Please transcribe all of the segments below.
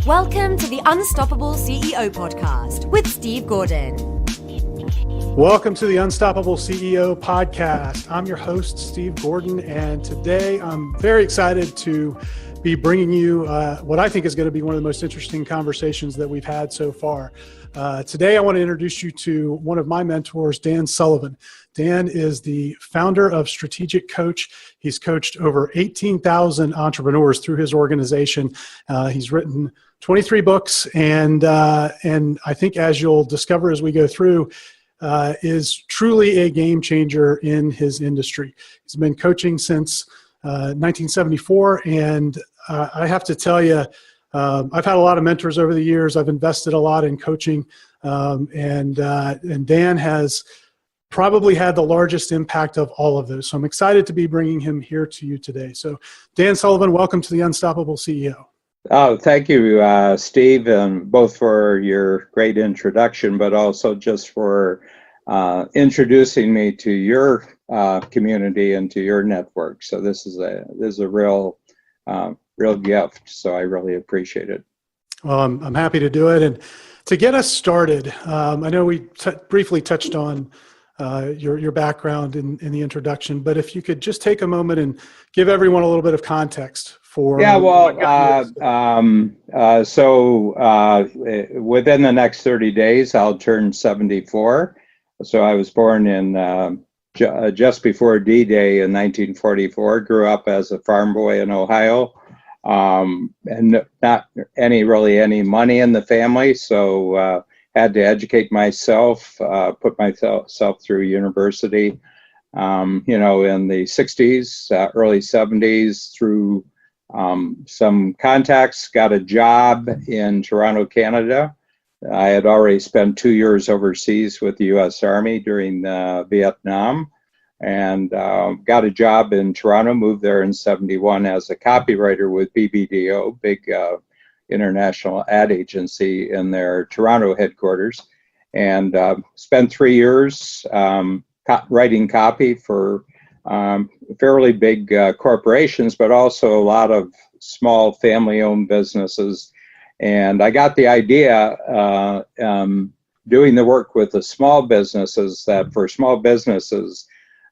Welcome to the Unstoppable CEO podcast with Steve Gordon. Welcome to the Unstoppable CEO podcast. I'm your host, Steve Gordon, and today I'm very excited to be bringing you what I think is going to be one of the most interesting conversations that we've had so far. Today, I want to introduce you to one of my mentors, Dan Sullivan. Dan is the founder of Strategic Coach. He's coached over 18,000 entrepreneurs through his organization. He's written 23 books, and I think, as you'll discover as we go through, is truly a game changer in his industry. He's been coaching since 1974, and I have to tell you, I've had a lot of mentors over the years. I've invested a lot in coaching, and Dan has probably had the largest impact of all of those. So I'm excited to be bringing him here to you today. So Dan Sullivan, welcome to the Unstoppable CEO. Oh, thank you, Steve, and both for your great introduction, but also just for introducing me to your community and to your network. So this is a real gift. So I really appreciate it. Well, I'm happy to do it. And to get us started, I know we briefly touched on your background in the introduction, but if you could just take a moment and give everyone a little bit of context for. Yeah, well, within the next 30 days, I'll turn 74. So I was born in just before D-Day in 1944, grew up as a farm boy in Ohio, and not any money in the family. So had to educate myself, put myself through university, in the 60s, early 70s, through some contacts, got a job in Toronto, Canada. I had already spent 2 years overseas with the U.S. Army during Vietnam, and got a job in Toronto, moved there in 71 as a copywriter with BBDO, big international ad agency in their Toronto headquarters, and spent 3 years writing copy for fairly big corporations, but also a lot of small family-owned businesses. And I got the idea doing the work with the small businesses that for small businesses,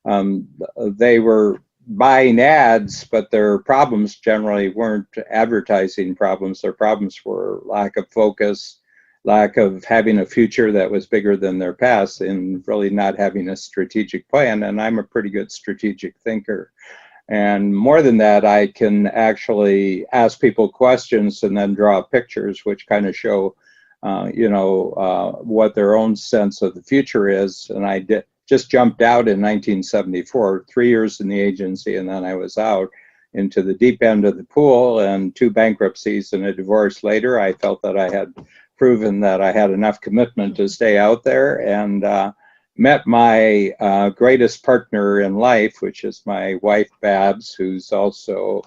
they were buying ads, but their problems generally weren't advertising problems. Their problems were lack of focus, lack of having a future that was bigger than their past, and really not having a strategic plan. And I'm a pretty good strategic thinker. And more than that, I can actually ask people questions and then draw pictures, which kind of show, what their own sense of the future is. And I just jumped out in 1974, 3 years in the agency, and then I was out into the deep end of the pool, and 2 bankruptcies and a divorce later, I felt that I had proven that I had enough commitment to stay out there, and met my greatest partner in life, which is my wife, Babs, who's also,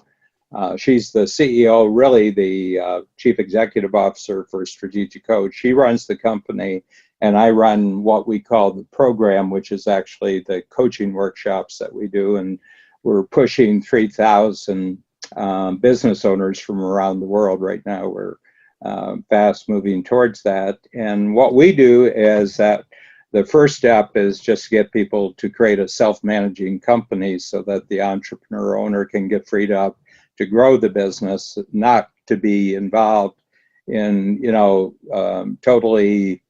she's the CEO, really the Chief Executive Officer for Strategic Coach. She runs the company, and I run what we call the program, which is actually the coaching workshops that we do. And we're pushing 3,000 business owners from around the world right now. We're fast moving towards that. And what we do is that the first step is just to get people to create a self-managing company so that the entrepreneur owner can get freed up to grow the business, not to be involved in, totally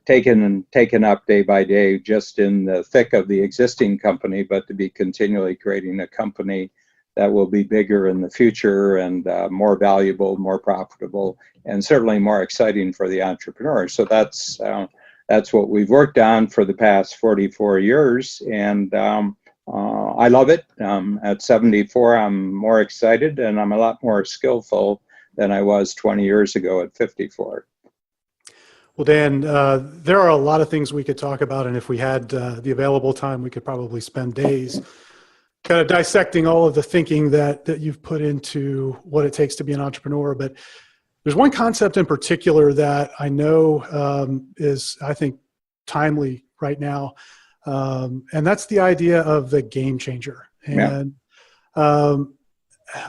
taken up day by day just in the thick of the existing company, but to be continually creating a company that will be bigger in the future and more valuable, more profitable, and certainly more exciting for the entrepreneur. So that's what we've worked on for the past 44 years, and I love it. At 74, I'm more excited, and I'm a lot more skillful than I was 20 years ago at 54. Well, Dan, there are a lot of things we could talk about, and if we had the available time, we could probably spend days kind of dissecting all of the thinking that you've put into what it takes to be an entrepreneur. But there's one concept in particular that I know is, I think, timely right now, and that's the idea of the game changer. And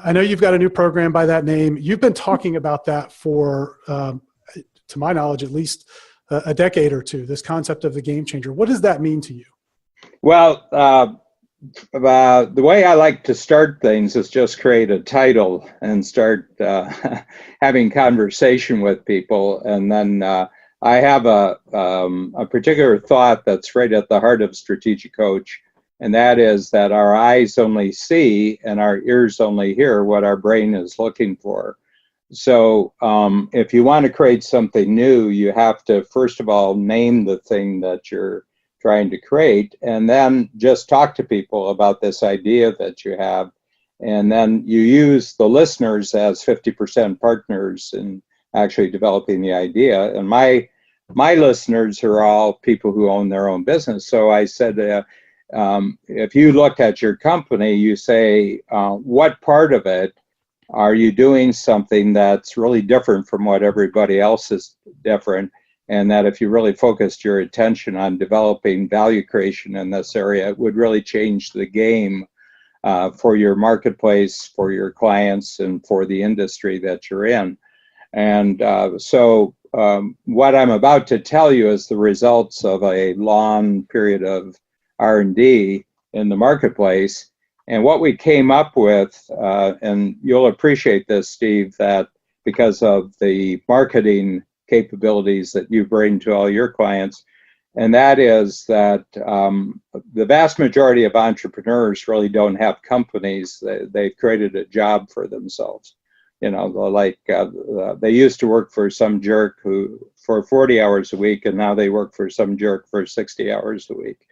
I know you've got a new program by that name. You've been talking about that for, to my knowledge, at least a decade or two, this concept of the game changer. What does that mean to you? Well, the way I like to start things is just create a title and start having conversation with people. And then I have a particular thought that's right at the heart of Strategic Coach. And that is that our eyes only see and our ears only hear what our brain is looking for. So if you want to create something new, you have to, first of all, name the thing that you're trying to create, and then just talk to people about this idea that you have. And then you use the listeners as 50% partners in actually developing the idea. And my listeners are all people who own their own business. So I said, if you look at your company, you say, what part of it are you doing something that's really different from what everybody else is different? And that if you really focused your attention on developing value creation in this area, it would really change the game for your marketplace, for your clients, and for the industry that you're in. And so what I'm about to tell you is the results of a long period of R&D in the marketplace. And what we came up with, and you'll appreciate this, Steve, that because of the marketing capabilities that you bring to all your clients, and that is that the vast majority of entrepreneurs really don't have companies. They've created a job for themselves. You know, like they used to work for some jerk who for 40 hours a week, and now they work for some jerk for 60 hours a week.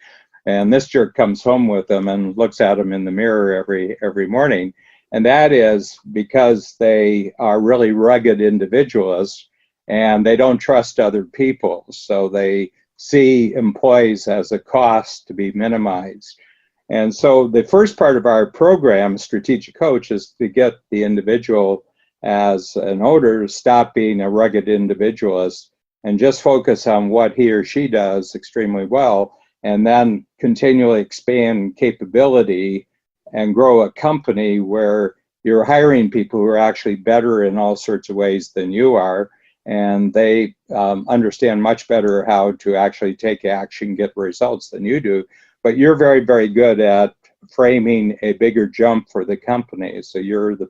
And this jerk comes home with them and looks at them in the mirror every morning. And that is because they are really rugged individualists and they don't trust other people. So they see employees as a cost to be minimized. And so the first part of our program, Strategic Coach, is to get the individual as an owner to stop being a rugged individualist and just focus on what he or she does extremely well, and then continually expand capability and grow a company where you're hiring people who are actually better in all sorts of ways than you are, and they understand much better how to actually take action, get results than you do. But you're very, very good at framing a bigger jump for the company. So you're the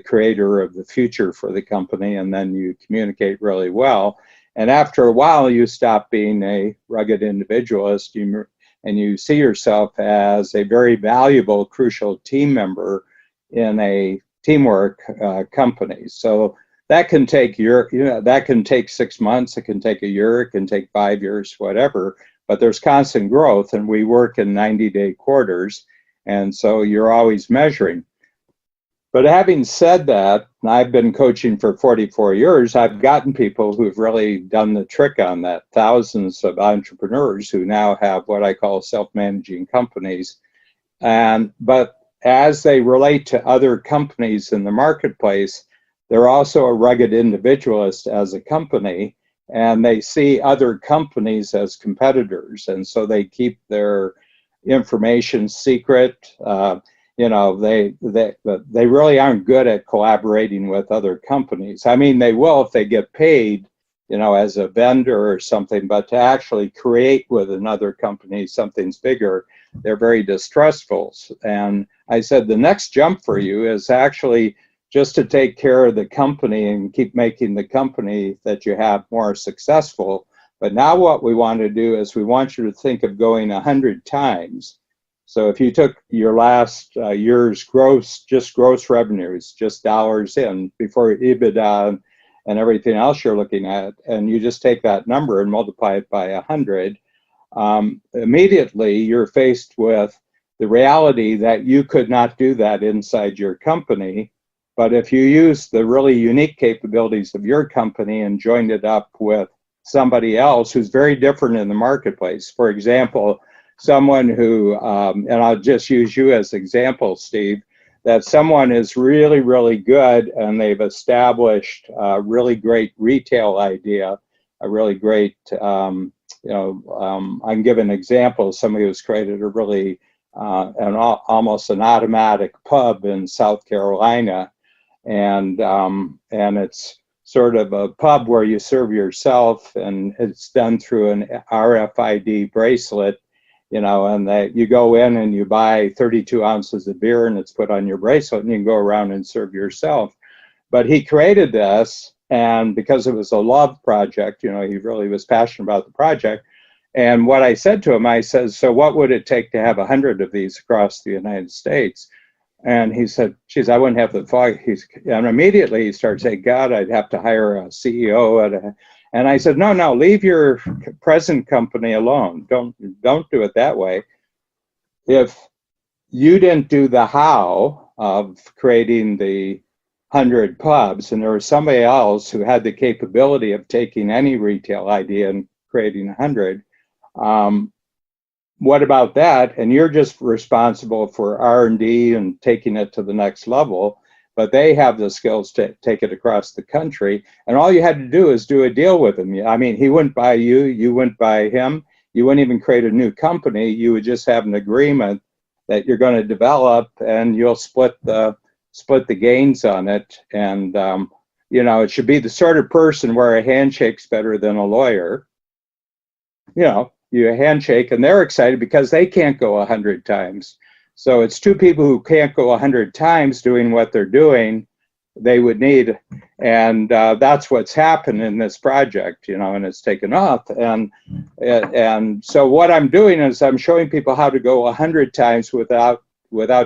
creator of the future for the company, and then you communicate really well. And after a while, you stop being a rugged individualist, and you see yourself as a very valuable, crucial team member in a teamwork company. So that can take that can take 6 months, it can take a year, it can take 5 years, whatever. But there's constant growth, and we work in 90-day quarters, and so you're always measuring. But having said that, I've been coaching for 44 years. I've gotten people who've really done the trick on that, thousands of entrepreneurs who now have what I call self-managing companies. But as they relate to other companies in the marketplace, they're also a rugged individualist as a company, and they see other companies as competitors, and so they keep their information secret. They really aren't good at collaborating with other companies. I mean, they will if they get paid, as a vendor or something, but to actually create with another company something's bigger, they're very distrustful. And I said, the next jump for you is actually just to take care of the company and keep making the company that you have more successful. But now what we want to do is we want you to think of going 100 times. So if you took your last year's gross revenues, just dollars in before EBITDA and everything else you're looking at, and you just take that number and multiply it by 100, immediately you're faced with the reality that you could not do that inside your company. But if you use the really unique capabilities of your company and joined it up with somebody else who's very different in the marketplace, for example, someone who, and I'll just use you as example, Steve, that someone is really, really good and they've established a really great retail idea, a really great, I can give an example of somebody who's created a really almost an automatic pub in South Carolina, and it's sort of a pub where you serve yourself, and it's done through an RFID bracelet, and that you go in and you buy 32 ounces of beer and it's put on your bracelet and you can go around and serve yourself. But he created this, and because it was a love project, he really was passionate about the project. And what I said to him, I said, so what would it take to have 100 of these across the United States? And he said, geez, I wouldn't have the fog. And immediately he started saying, God, I'd have to hire a CEO. And I said, no, leave your present company alone. Don't do it that way. If you didn't do the how of creating the 100 pubs, and there was somebody else who had the capability of taking any retail idea and creating 100, what about that? And you're just responsible for R&D and taking it to the next level, but they have the skills to take it across the country. And all you had to do is do a deal with him. I mean, he wouldn't buy you, you wouldn't buy him. You wouldn't even create a new company. You would just have an agreement that you're going to develop, and you'll split the gains on it. And it should be the sort of person where a handshake's better than a lawyer. You handshake and they're excited because they can't go 100 times. So it's two people who can't go 100 times doing what they're doing, they would need. And that's what's happened in this project, and it's taken off. And so what I'm doing is I'm showing people how to go 100 times without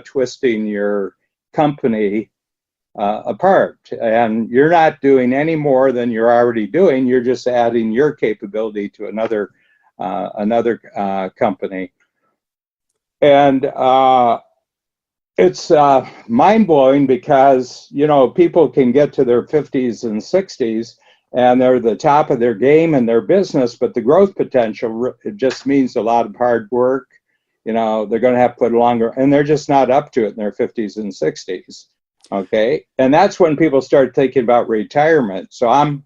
twisting your company apart. And you're not doing any more than you're already doing. You're just adding your capability to another company. And it's mind-blowing because people can get to their 50s and 60s and they're the top of their game in their business, but the growth potential, it just means a lot of hard work. They're going to have to put longer, and they're just not up to it in their 50s and 60s. Okay, and that's when people start thinking about retirement. So I'm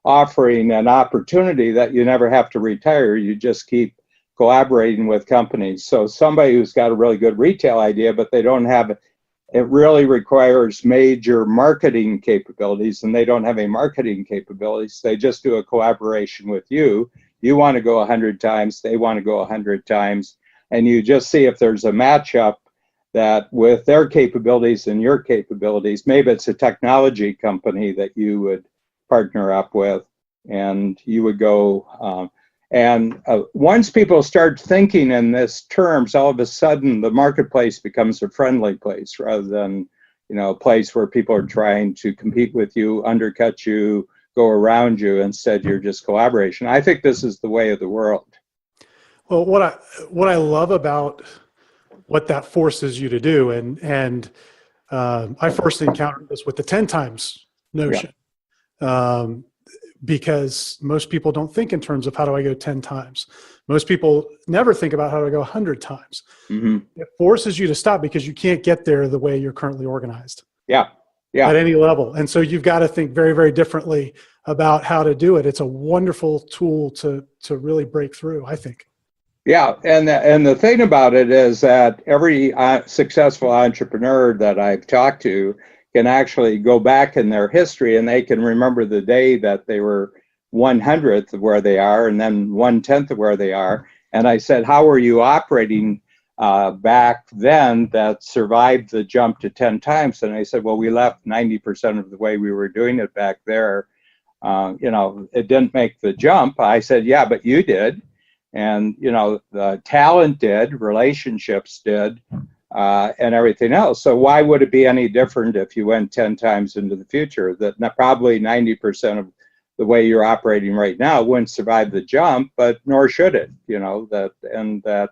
offering an opportunity that you never have to retire. You just keep collaborating with companies. So somebody who's got a really good retail idea, but they don't have, it really requires major marketing capabilities, and they don't have any marketing capabilities. They just do a collaboration with you. You want to go 100 times, they want to go 100 times, and you just see if there's a matchup that with their capabilities and your capabilities. Maybe it's a technology company that you would partner up with, and you would go once people start thinking in this terms, all of a sudden the marketplace becomes a friendly place rather than a place where people are trying to compete with you, undercut you, go around you. Instead, you're just collaboration. I think this is the way of the world. Well, what I love about what that forces you to do, and I first encountered this with the 10 times notion. Yeah. Because most people don't think in terms of how do I go 10 times. Most people never think about how do I go 100 times. Mm-hmm. It forces you to stop because you can't get there the way you're currently organized. Yeah. At any level. And so you've got to think very, very differently about how to do it. It's a wonderful tool to really break through, I think. Yeah, and the thing about it is that every successful entrepreneur that I've talked to can actually go back in their history, and they can remember the day that they were 100th of where they are and then 1/10 of where they are. And I said, how were you operating back then that survived the jump to 10 times? And I said, well, we left 90% of the way we were doing it back there. It didn't make the jump. I said, yeah, but you did. And, the talent did, relationships did. And everything else. So why would it be any different if you went 10 times into the future? That probably 90% of the way you're operating right now wouldn't survive the jump, but nor should it. That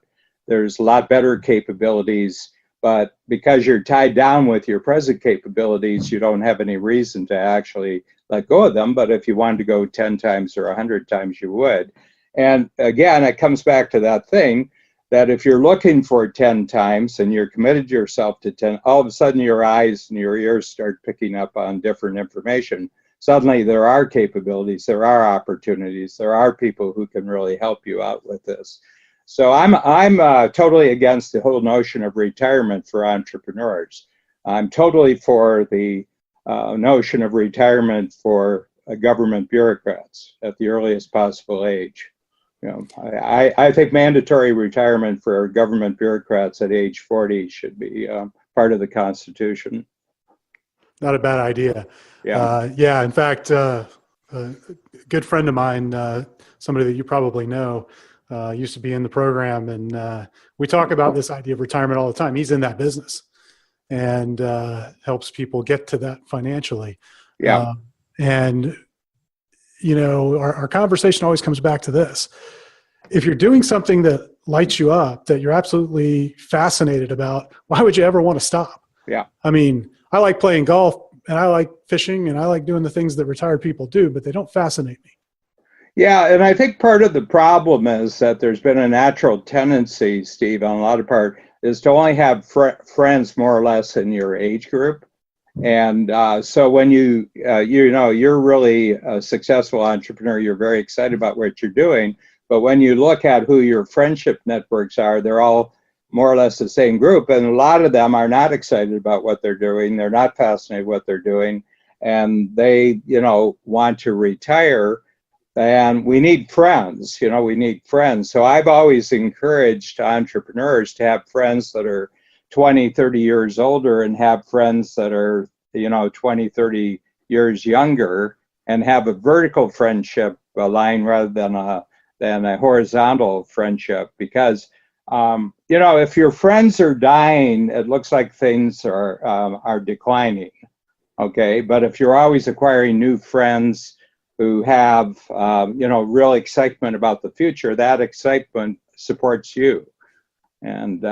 there's a lot better capabilities, but because you're tied down with your present capabilities, you don't have any reason to actually let go of them. But if you wanted to go 10 times or 100 times, you would. And again, it comes back to that thing that if you're looking for 10 times and you're committed yourself to 10, all of a sudden your eyes and your ears start picking up on different information. Suddenly there are capabilities, there are opportunities, there are people who can really help you out with this. So I'm totally against the whole notion of retirement for entrepreneurs. I'm totally for the notion of retirement for government bureaucrats at the earliest possible age. You know, I think mandatory retirement for government bureaucrats at age 40 should be part of the Constitution. Not a bad idea. Yeah. Yeah. In fact, a good friend of mine, somebody that you probably know, used to be in the program, and we talk about this idea of retirement all the time. He's in that business and helps people get to that financially. Yeah. And you know, our conversation always comes back to this. If you're doing something that lights you up, that you're absolutely fascinated about, why would you ever want to stop? Yeah. I mean, I like playing golf and I like fishing and I like doing the things that retired people do, but they don't fascinate me. Yeah, and I think part of the problem is that there's been a natural tendency, Steve, on a lot of part, is to only have friends more or less in your age group. And so when you know, you're really a successful entrepreneur, you're very excited about what you're doing. But when you look at who your friendship networks are, they're all more or less the same group. And a lot of them are not excited about what they're doing. They're not fascinated with what they're doing. And they, you know, want to retire. And we need friends, you know, we need friends. So I've always encouraged entrepreneurs to have friends that are 20, 30 years older and have friends that are, you know, 20, 30 years younger, and have a vertical friendship line rather than a horizontal friendship. Because, you know, if your friends are dying, it looks like things are declining. Okay. But if you're always acquiring new friends who have, you know, real excitement about the future, that excitement supports you. And,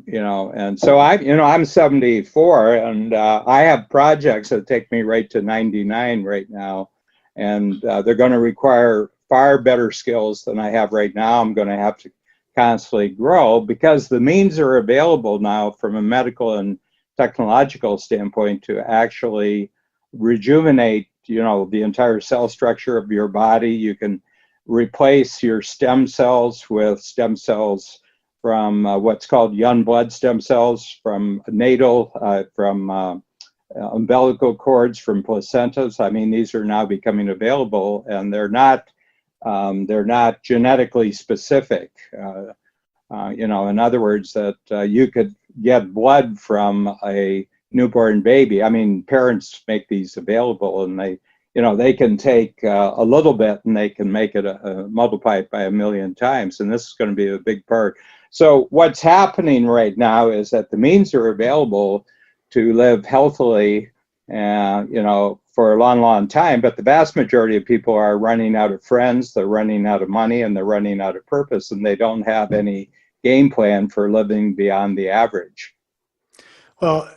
you know, and so I'm 74 and I have projects that take me right to 99 right now. And they're going to require far better skills than I have right now. I'm going to have to constantly grow because the means are available now from a medical and technological standpoint to actually rejuvenate, you know, the entire cell structure of your body. You can replace your stem cells with stem cells from what's called young blood stem cells, from natal, from umbilical cords, from placentas. I mean, these are now becoming available, and they're not genetically specific. You know, in other words, that you could get blood from a newborn baby. I mean, parents make these available, and they, you know, they can take a little bit and they can make it multiply it by 1,000,000 times. And this is going to be a big part. So what's happening right now is that the means are available to live healthily, you know, for a long, long time. But the vast majority of people are running out of friends, they're running out of money, and they're running out of purpose, and they don't have any game plan for living beyond the average. Well,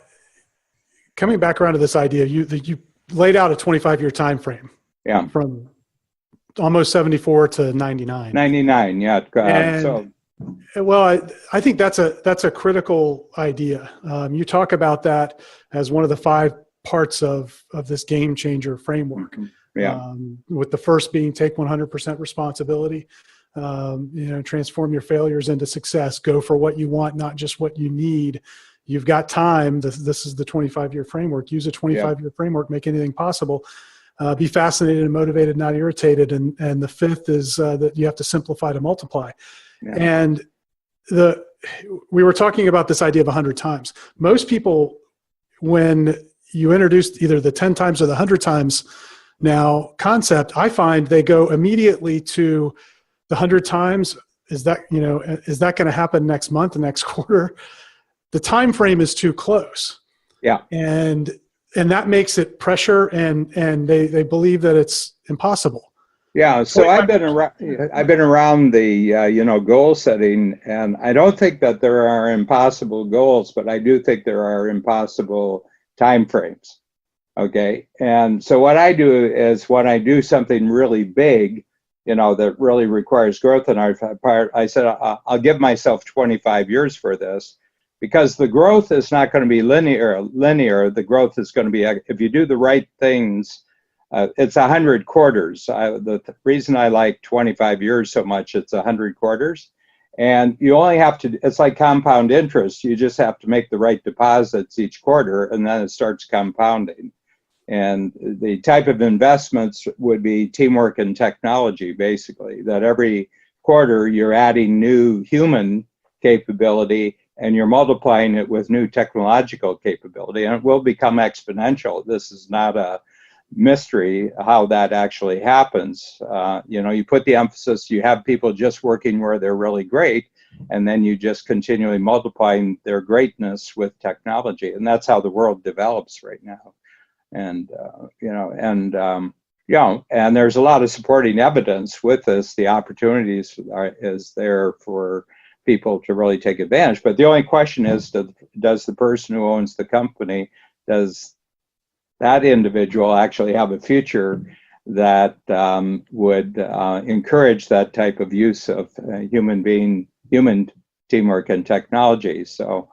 coming back around to this idea, you laid out a 25-year time frame. Yeah. From almost 74 to 99. 99, yeah. Well, I think that's a critical idea. You talk about that as one of the 5 parts of this game changer framework. Yeah. With the first being take 100% responsibility. You know, transform your failures into success. Go for what you want, not just what you need. You've got time. This is the 25-year framework. Use a 25-year framework. Make anything possible. Be fascinated and motivated, not irritated. And the 5th is that you have to simplify to multiply. Yeah. And we were talking about this idea of 100 times. Most people, when you introduce either the 10 times or the 100 times now concept, I find they go immediately to the 100 times. Is that going to happen next month, the next quarter? The time frame is too close. Yeah. And that makes it pressure, and they believe that it's impossible. Yeah, so I've been around the you know, goal setting, and I don't think that there are impossible goals, but I do think there are impossible time frames. Okay, and so what I do is when I do something really big, you know, that really requires growth on our part, I said I'll give myself 25 years for this, because the growth is not going to be linear. The growth is going to be, if you do the right things. It's 100 quarters. The reason I like 25 years so much, it's 100 quarters. And you only have to, it's like compound interest. You just have to make the right deposits each quarter, and then it starts compounding. And the type of investments would be teamwork and technology, basically, that every quarter you're adding new human capability and you're multiplying it with new technological capability, and it will become exponential. This is not a mystery how that actually happens. You put the emphasis, you have people just working where they're really great, and then you just continually multiplying their greatness with technology. And that's how the world develops right now. And, and there's a lot of supporting evidence with this. The opportunities is there for people to really take advantage. But the only question is, does the person who owns the company, does that individual actually have a future that would encourage that type of use of human teamwork and technology? So,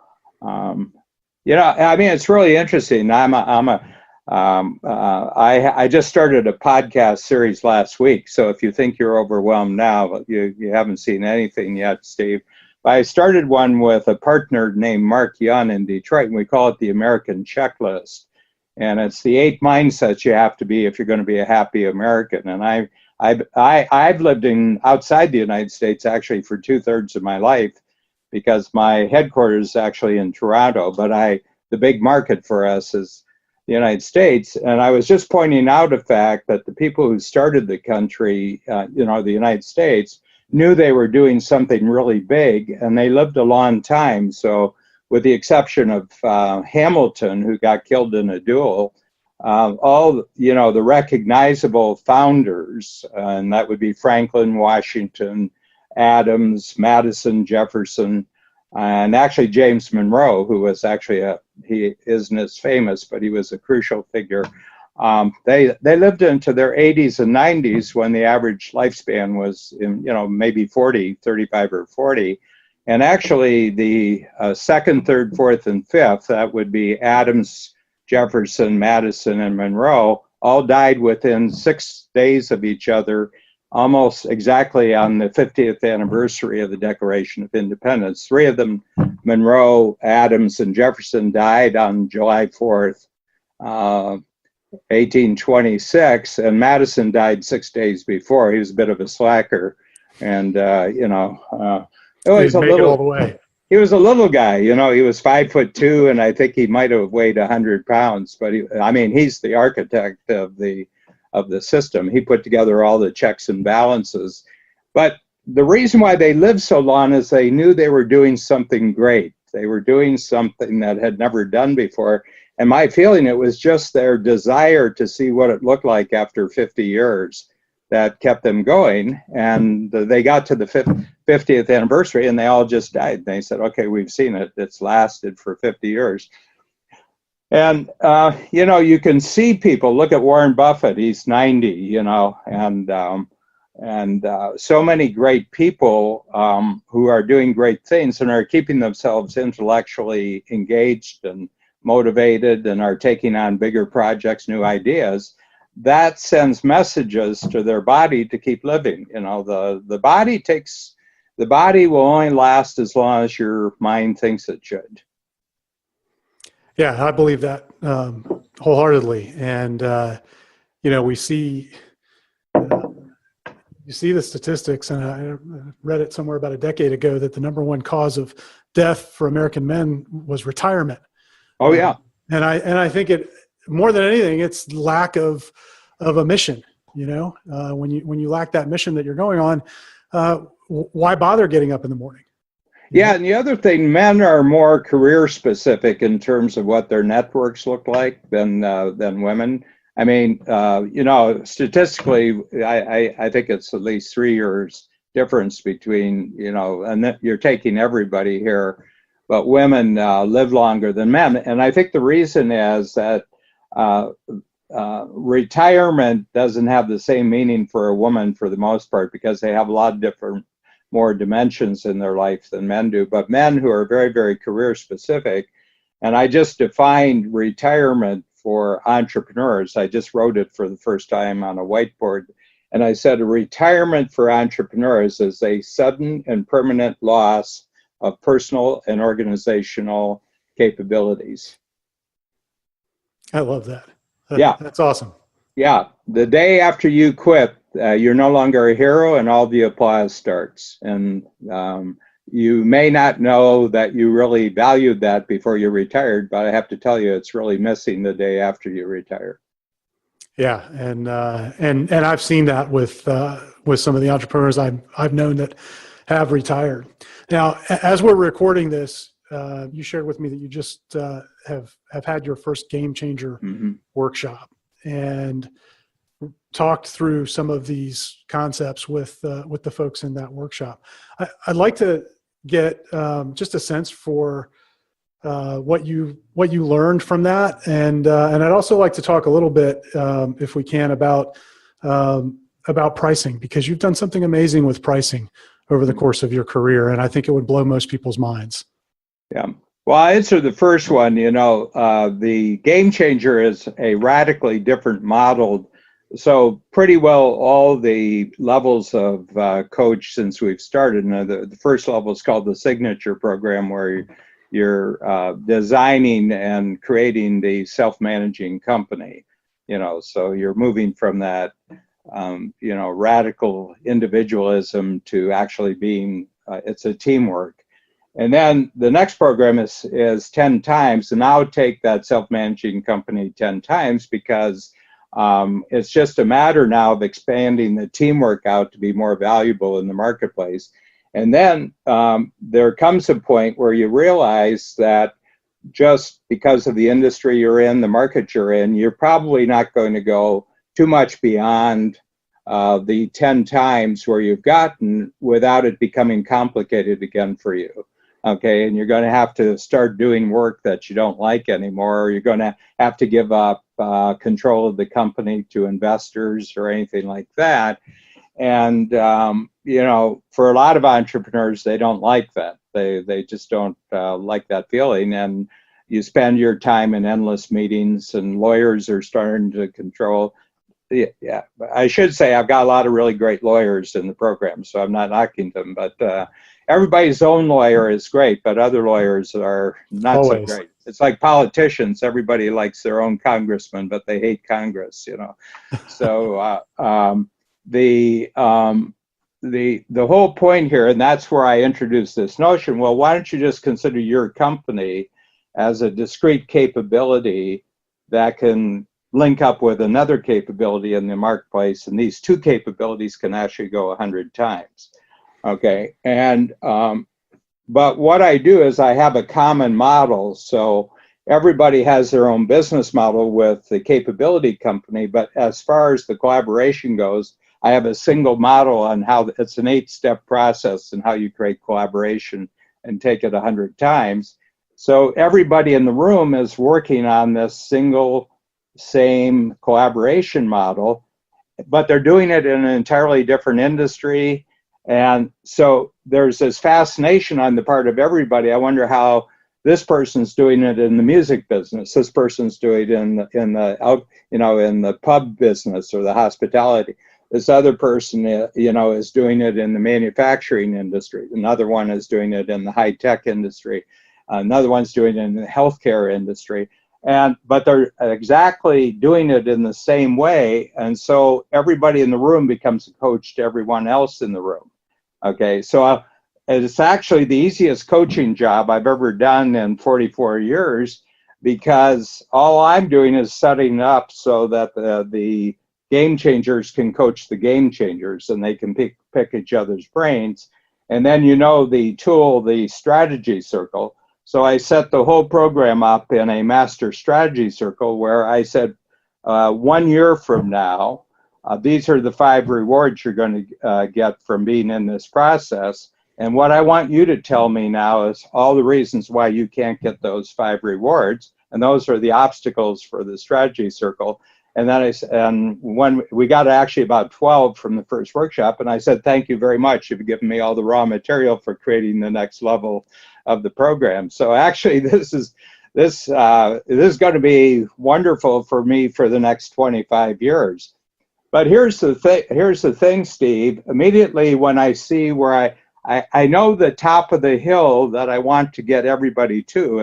it's really interesting. I just started a podcast series last week. So if you think you're overwhelmed now, you haven't seen anything yet, Steve. I started one with a partner named Mark Young in Detroit, and we call it the American Checklist. And it's the 8 mindsets you have to be if you're going to be a happy American. And I've lived outside the United States actually for 2/3 of my life, because my headquarters is actually in Toronto, but the big market for us is the United States. And I was just pointing out a fact that the people who started the country, the United States, knew they were doing something really big, and they lived a long time. So with the exception of Hamilton, who got killed in a duel, all, the recognizable founders, and that would be Franklin, Washington, Adams, Madison, Jefferson, and actually James Monroe, who was actually he isn't as famous, but he was a crucial figure. They lived into their 80s and 90s when the average lifespan was, maybe 35 or 40. And actually the second, third, fourth, and fifth, that would be Adams, Jefferson, Madison, and Monroe, all died within 6 days of each other, almost exactly on the 50th anniversary of the Declaration of Independence. 3 of them, Monroe, Adams, and Jefferson, died on July 4th, 1826, and Madison died 6 days before. He was a bit of a slacker, and he was a little guy. He was 5'2", and I think he might have weighed 100 pounds. But he's the architect of the system. He put together all the checks and balances. But the reason why they lived so long is they knew they were doing something great. They were doing something that had never done before. And my feeling, it was just their desire to see what it looked like after 50 years that kept them going. And they got to the 50th anniversary, and they all just died. They said, okay, we've seen it. It's lasted for 50 years. And, you can see people, look at Warren Buffett, he's 90, and so many great people who are doing great things and are keeping themselves intellectually engaged and motivated and are taking on bigger projects, new ideas. That sends messages to their body to keep living. The body will only last as long as your mind thinks it should. Yeah, I believe that wholeheartedly. And, we see, you see the statistics, and I read it somewhere about a decade ago that the number one cause of death for American men was retirement. Oh, yeah. And I think it, more than anything, it's lack of a mission. When you lack that mission that you're going on, why bother getting up in the morning? Yeah, and the other thing, men are more career specific in terms of what their networks look like than women. Statistically, I think it's at least 3 years difference between, and you're taking everybody here, but women live longer than men. And I think the reason is that retirement doesn't have the same meaning for a woman for the most part, because they have a lot of different, more dimensions in their life than men do. But men who are very, very career specific, and I just defined retirement for entrepreneurs. I just wrote it for the first time on a whiteboard. And I said, a retirement for entrepreneurs is a sudden and permanent loss of personal and organizational capabilities. I love that. Yeah. That's awesome. Yeah. The day after you quit, you're no longer a hero and all the applause starts. And you may not know that you really valued that before you retired, but I have to tell you, it's really missing the day after you retire. Yeah, and I've seen that with some of the entrepreneurs I've known that have retired. Now, as we're recording this, you shared with me that you just have had your first Game Changer workshop and talked through some of these concepts with the folks in that workshop. I'd like to get just a sense for what you learned from that, and I'd also like to talk a little bit, if we can, about pricing, because you've done something amazing with pricing over the course of your career, and I think it would blow most people's minds. Yeah. Well, I answer the first one. The Game Changer is a radically different model. So pretty well all the levels of coach since we've started. The first level is called the Signature Program, where you're designing and creating the self-managing company. So you're moving from that, radical individualism to actually being, it's a teamwork. And then the next program is 10 times, and I'll take that self-managing company 10 times because it's just a matter now of expanding the teamwork out to be more valuable in the marketplace. And then there comes a point where you realize that just because of the industry you're in, the market you're in, you're probably not going to go too much beyond the 10 times where you've gotten without it becoming complicated again for you. Okay, and you're going to have to start doing work that you don't like anymore, or you're going to have to give up control of the company to investors or anything like that. And, for a lot of entrepreneurs, they don't like that. They just don't like that feeling. And you spend your time in endless meetings, and lawyers are starting to control. Yeah, I should say I've got a lot of really great lawyers in the program, so I'm not knocking them, but everybody's own lawyer is great, but other lawyers are not Always. so great. It's like politicians. Everybody likes their own congressman, but they hate Congress, So the whole point here, and that's where I introduced this notion, well, why don't you just consider your company as a discrete capability that can link up with another capability in the marketplace, and these two capabilities can actually go 100 times. Okay, and but what I do is I have a common model, so everybody has their own business model with the capability company, but as far as the collaboration goes, I have a single model on how it's an 8-step process and how you create collaboration and take it 100 times. So everybody in the room is working on this single same collaboration model, but they're doing it in an entirely different industry. And so there's this fascination on the part of everybody. I wonder how this person's doing it in the music business. This person's doing it in the pub business or the hospitality. This other person, is doing it in the manufacturing industry. Another one is doing it in the high-tech industry. Another one's doing it in the healthcare industry. But they're exactly doing it in the same way. And so everybody in the room becomes a coach to everyone else in the room. Okay, so it's actually the easiest coaching job I've ever done in 44 years, because all I'm doing is setting up so that the game changers can coach the game changers, and they can pick each other's brains. And then the tool, the strategy circle. So I set the whole program up in a master strategy circle where I said, 1 year from now, these are the 5 rewards you're going to get from being in this process. And what I want you to tell me now is all the reasons why you can't get those 5 rewards. And those are the obstacles for the strategy circle. And then when we got actually about 12 from the first workshop, and I said, thank you very much. You've given me all the raw material for creating the next level of the program. So actually, this is going to be wonderful for me for the next 25 years. But here's the thing. Here's the thing, Steve. Immediately when I see where I know the top of the hill that I want to get everybody to,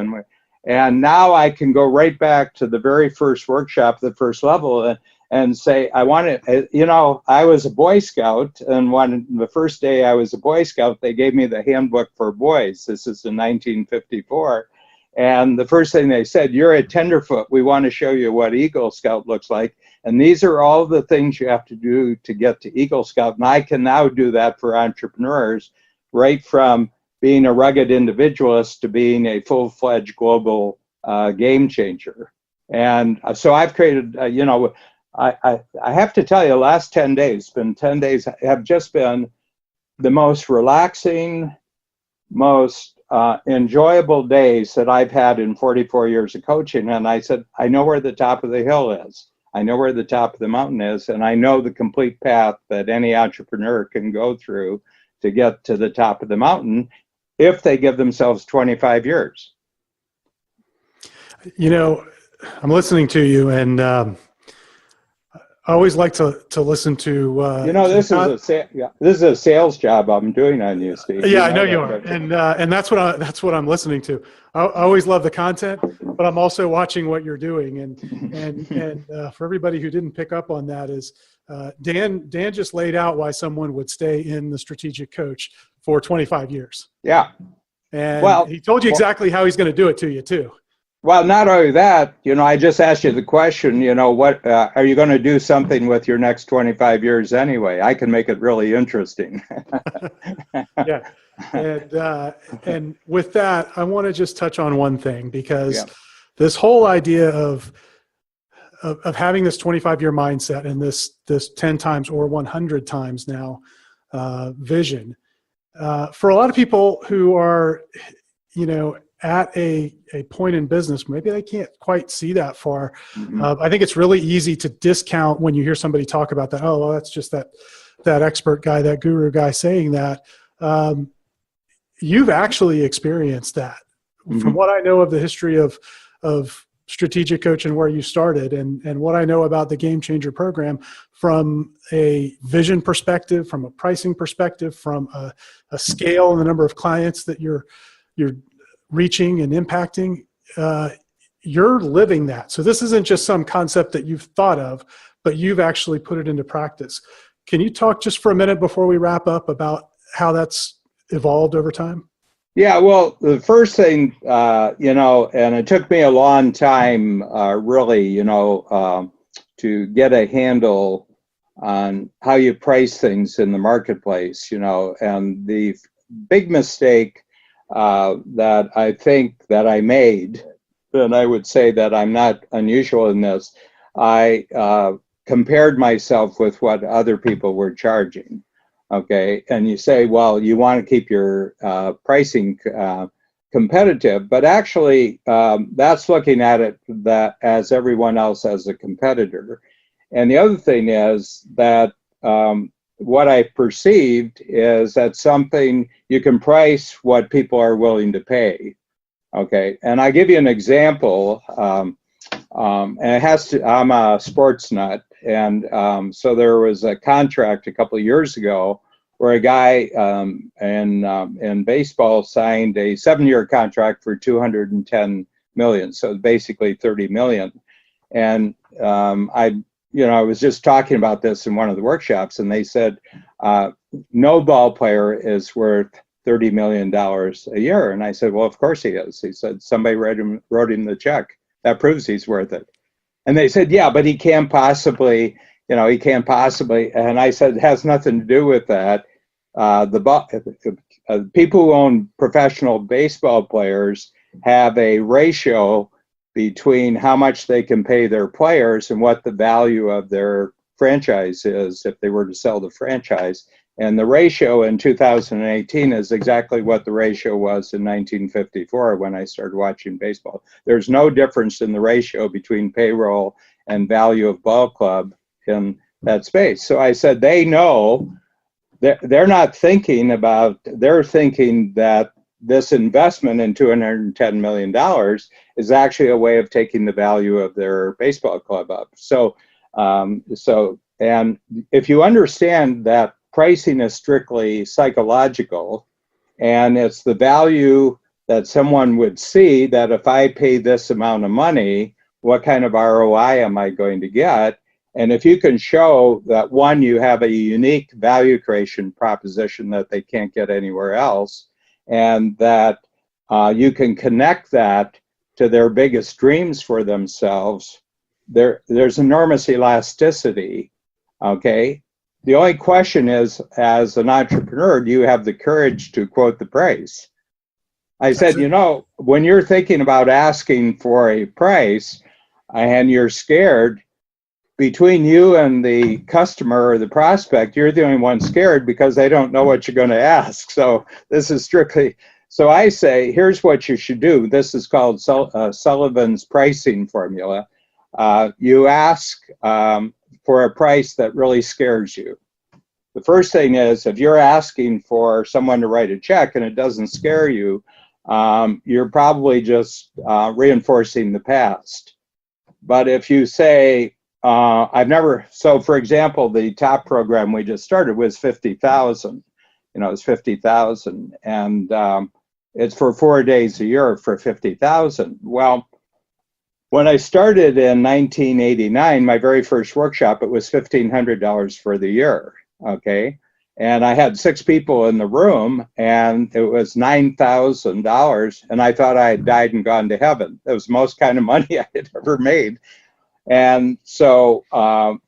and now I can go right back to the very first workshop, the first level, and say I want to. You know, I was a Boy Scout, and the first day I was a Boy Scout, they gave me the handbook for boys. This is in 1954. And the first thing they said, you're a tenderfoot. We want to show you what Eagle Scout looks like. And these are all the things you have to do to get to Eagle Scout. And I can now do that for entrepreneurs, right from being a rugged individualist to being a full-fledged global game changer. And so I've created, you know, I have to tell you, the last 10 days, been 10 days, have just been the most relaxing, most enjoyable days that I've had in 44 years of coaching. And I said, I know where the top of the hill is. I know where the top of the mountain is. And I know the complete path that any entrepreneur can go through to get to the top of the mountain if they give themselves 25 years. You know, I'm listening to you, and I always like to listen to. You know, this is a sales job I'm doing on you, Steve. Yeah, I know you are, and that's what I'm listening to. I always love the content, but I'm also watching what you're doing, and for everybody who didn't pick up on that, is Dan just laid out why someone would stay in the strategic coach for 25 years. Yeah, and he told you exactly how he's going to do it to you too. Well, not only that, you know, I just asked you the question, you know, what are you going to do something with your next 25 years anyway? I can make it really interesting. Yeah. And with that, I want to just touch on one thing, because this whole idea of having this 25-year mindset and this 10 times or 100 times now vision, for a lot of people who are, you know, at a point in business, maybe they can't quite see that far. I think it's really easy to discount when you hear somebody talk about that. Oh, well, that's just that expert guy, that guru guy saying that. You've actually experienced that. From what I know of the history of strategic coach and where you started, and what I know about the Game Changer program, from a vision perspective, from a pricing perspective, from a scale and the number of clients that you're reaching and impacting, you're living that. So this isn't just some concept that you've thought of, but you've actually put it into practice. Can you talk just for a minute before we wrap up about how that's evolved over time? Yeah, well, the first thing, you know, and it took me a long time, really, you know, to get a handle on how you price things in the marketplace, you know, and the big mistake that I think that I made, and I would say that I'm not unusual in this, I compared myself with what other people were charging. Okay, and you say, well, you want to keep your pricing competitive, but actually that's looking at it that as everyone else as a competitor. And the other thing is that what I perceived is that something you can price what people are willing to pay. Okay, and I give you an example, and it has to. I'm a sports nut, and so there was a contract a couple of years ago where a guy in baseball signed a 7-year contract for $210 million, so basically $30 million, and I was just talking about this in one of the workshops, and they said no ball player is worth $30 million a year. And I said, well, of course he is. He said, somebody wrote him the check. That proves he's worth it. And they said, yeah, but he can't possibly. And I said, it has nothing to do with that. People who own professional baseball players have a ratio between how much they can pay their players and what the value of their franchise is if they were to sell the franchise. And the ratio in 2018 is exactly what the ratio was in 1954 when I started watching baseball. There's no difference in the ratio between payroll and value of ball club in that space. So I said, they know, they're not thinking about, they're thinking that this investment in $210 million is actually a way of taking the value of their baseball club up. So And if you understand that pricing is strictly psychological, and it's the value that someone would see that if I pay this amount of money, what kind of ROI am I going to get? And if you can show that, one, you have a unique value creation proposition that they can't get anywhere else, and that you can connect that to their biggest dreams for themselves, there's enormous elasticity, okay? The only question is, as an entrepreneur, do you have the courage to quote the price? I said, when you're thinking about asking for a price and you're scared, between you and the customer or the prospect, you're the only one scared because they don't know what you're going to ask. So this is strictly, so I say, here's what you should do. This is called Sullivan's pricing formula. You ask for a price that really scares you. The first thing is, if you're asking for someone to write a check and it doesn't scare you, you're probably just reinforcing the past. But if you say, so for example, the top program we just started was 50,000. It's 50,000, and it's for 4 days a year for 50,000. Well, when I started in 1989, my very first workshop, it was $1,500 for the year, okay? And I had 6 people in the room, and it was $9,000, and I thought I had died and gone to heaven. It was the most kind of money I had ever made. And so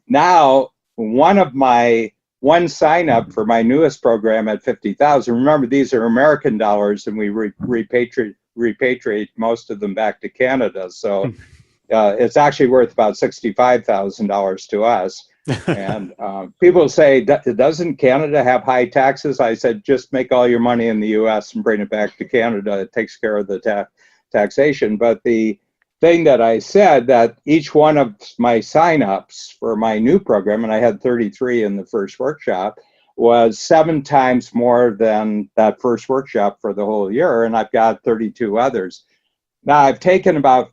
now one sign up for my newest program at 50,000. Remember, these are American dollars, and we repatriate most of them back to Canada. So it's actually worth about $65,000 to us. And people say, doesn't Canada have high taxes? I said, just make all your money in the U.S. and bring it back to Canada. It takes care of the taxation. But the thing that I said, that each one of my signups for my new program, and I had 33 in the first workshop, was 7 times more than that first workshop for the whole year, and I've got 32 others. Now I've taken about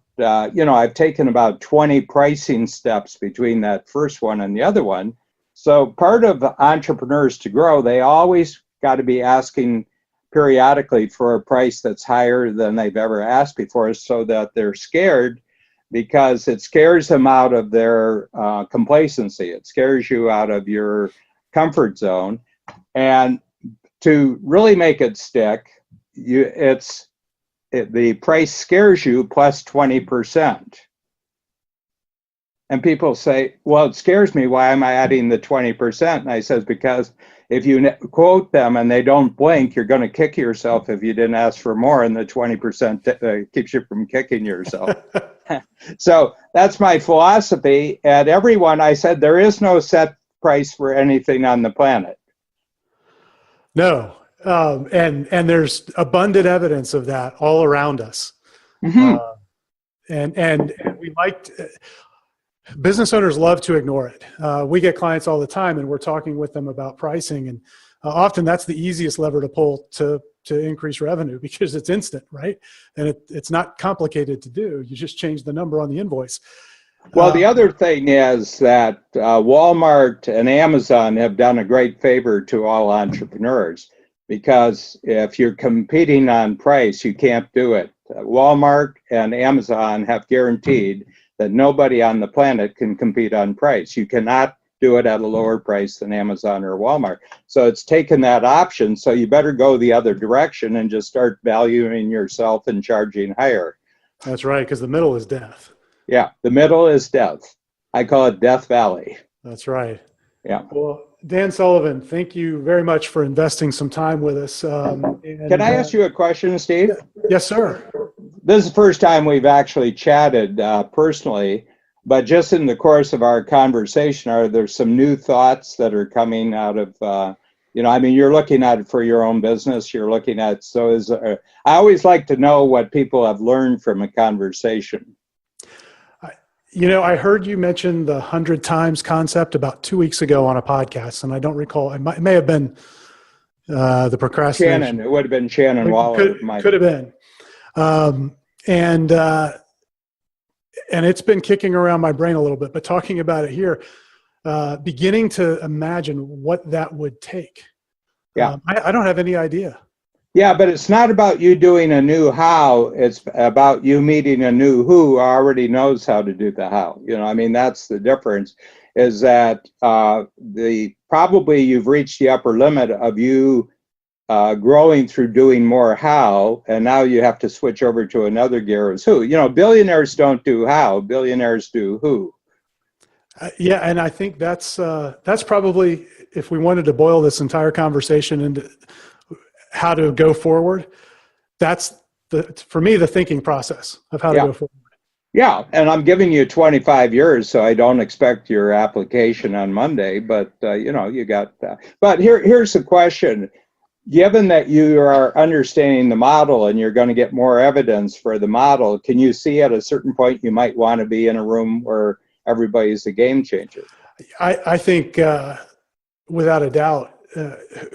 20 pricing steps between that first one and the other one. So part of entrepreneurs to grow, they always got to be asking periodically for a price that's higher than they've ever asked before, so that they're scared, because it scares them out of their complacency. It scares you out of your comfort zone. And to really make it stick, the price scares you plus 20%. And people say, well, it scares me. Why am I adding the 20%? And I says, because if you quote them and they don't blink, you're going to kick yourself if you didn't ask for more, and the 20% keeps you from kicking yourself. So that's my philosophy. At everyone, I said, there is no set price for anything on the planet. No. And there's abundant evidence of that all around us. Mm-hmm. And we business owners love to ignore it. We get clients all the time, and we're talking with them about pricing, and often that's the easiest lever to pull to increase revenue, because it's instant, right? And it's not complicated to do. You just change the number on the invoice. Well, the other thing is that Walmart and Amazon have done a great favor to all entrepreneurs, because if you're competing on price, you can't do it. Walmart and Amazon have guaranteed that nobody on the planet can compete on price. You cannot do it at a lower price than Amazon or Walmart. So it's taken that option. So you better go the other direction and just start valuing yourself and charging higher. That's right, because the middle is death. Yeah, the middle is death. I call it Death Valley. That's right. Yeah. Well, Dan Sullivan, thank you very much for investing some time with us. Can I ask you a question, Steve? Yes, sir. This is the first time we've actually chatted personally, but just in the course of our conversation, are there some new thoughts that are coming out of, you're looking at it for your own business, you're looking at, I always like to know what people have learned from a conversation. I heard you mention the 100 times concept about 2 weeks ago on a podcast, and I don't recall. It may have been the procrastination. Shannon, it would have been Shannon Waller. Could have been. And it's been kicking around my brain a little bit, but talking about it here, beginning to imagine what that would take. Yeah. I don't have any idea. Yeah, but it's not about you doing a new how. It's about you meeting a new who already knows how to do the how. I mean, that's the difference, is that probably you've reached the upper limit of you growing through doing more how, and now you have to switch over to another gear is who. Billionaires don't do how, billionaires do who. Yeah, and I think that's probably, if we wanted to boil this entire conversation into how to go forward, that's for me the thinking process of how to go forward. Yeah, and I'm giving you 25 years, so I don't expect your application on Monday, but you got that. But here's the question. Given that you are understanding the model and you're going to get more evidence for the model, can you see at a certain point you might want to be in a room where everybody's a game changer? I think without a doubt,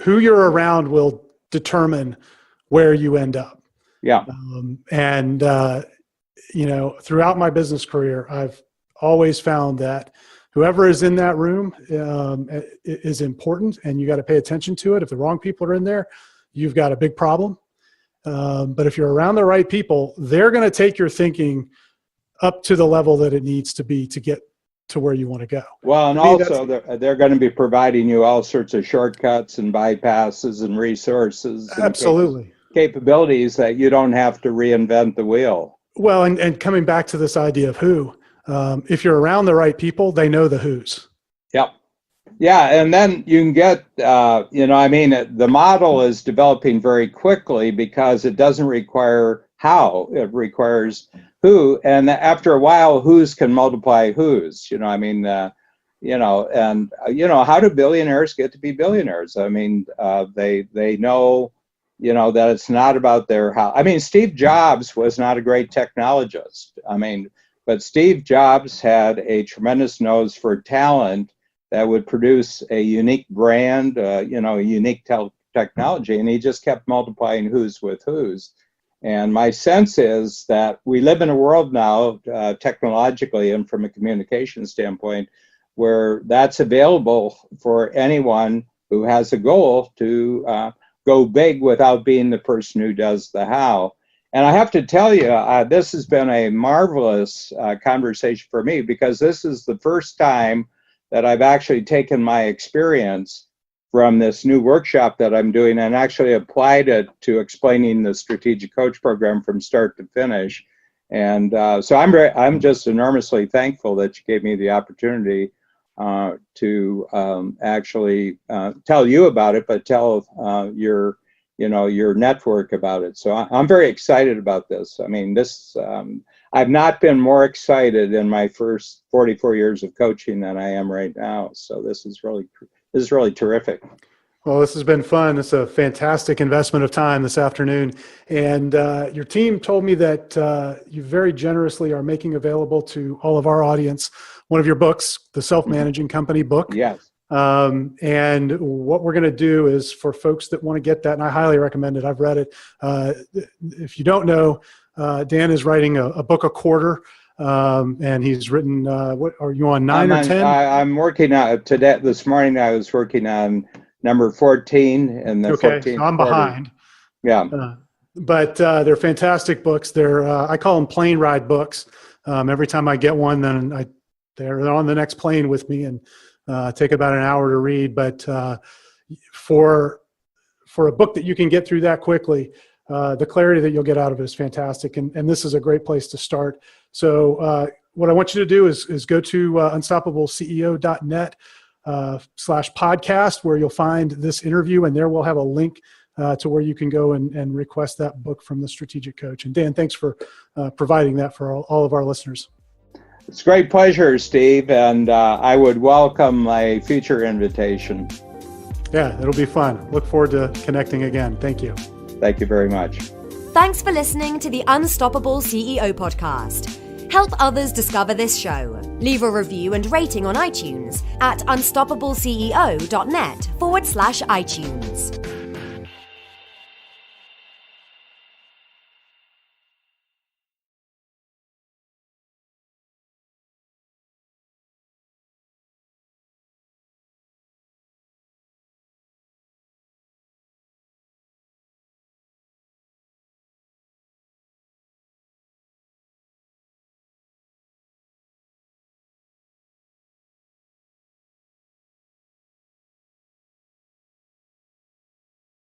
who you're around will determine where you end up. Yeah. Throughout my business career, I've always found that whoever is in that room is important, and you got to pay attention to it. If the wrong people are in there, you've got a big problem. But if you're around the right people, they're going to take your thinking up to the level that it needs to be to get to where you want to go. Well, and also they're going to be providing you all sorts of shortcuts and bypasses and resources. And absolutely. Capabilities that you don't have to reinvent the wheel. Well, and coming back to this idea of who, if you're around the right people, they know the who's. Yep. Yeah, and then you can get, the model is developing very quickly because it doesn't require how, it requires who, and after a while, who's can multiply who's. How do billionaires get to be billionaires? I mean, they know, that it's not about their how. I mean, Steve Jobs was not a great technologist. But Steve Jobs had a tremendous nose for talent that would produce a unique brand, a unique technology, and he just kept multiplying who's with who's. And my sense is that we live in a world now, technologically and from a communication standpoint, where that's available for anyone who has a goal to go big without being the person who does the how. And I have to tell you, this has been a marvelous conversation for me, because this is the first time that I've actually taken my experience from this new workshop that I'm doing and actually applied it to explaining the strategic coach program from start to finish. And so I'm just enormously thankful that you gave me the opportunity to actually tell you about it, but tell your network about it. So I'm very excited about this. I mean, I've not been more excited in my first 44 years of coaching than I am right now. So this is really terrific. Well, this has been fun. It's a fantastic investment of time this afternoon. And your team told me that you very generously are making available to all of our audience one of your books, the Self-Managing Company book. Yes. And what we're going to do is, for folks that want to get that, and I highly recommend it, I've read it. If you don't know, Dan is writing a book a quarter, and he's written, what are you on, 9 or 10? I'm working on today. This morning I was working on number 14 and the 14th so I'm behind. Yeah. But they're fantastic books. They're I call them plane ride books. Every time I get one, then they're on the next plane with me, and take about an hour to read. But for a book that you can get through that quickly, the clarity that you'll get out of it is fantastic. And this is a great place to start. So what I want you to do is go to unstoppableceo.net /podcast, where you'll find this interview, and there we'll have a link to where you can go and request that book from the strategic coach. And Dan, thanks for providing that for all of our listeners. It's a great pleasure, Steve, and I would welcome my future invitation. Yeah, it'll be fun. Look forward to connecting again. Thank you. Thank you very much. Thanks for listening to the Unstoppable CEO podcast. Help others discover this show. Leave a review and rating on iTunes at unstoppableceo.net /iTunes.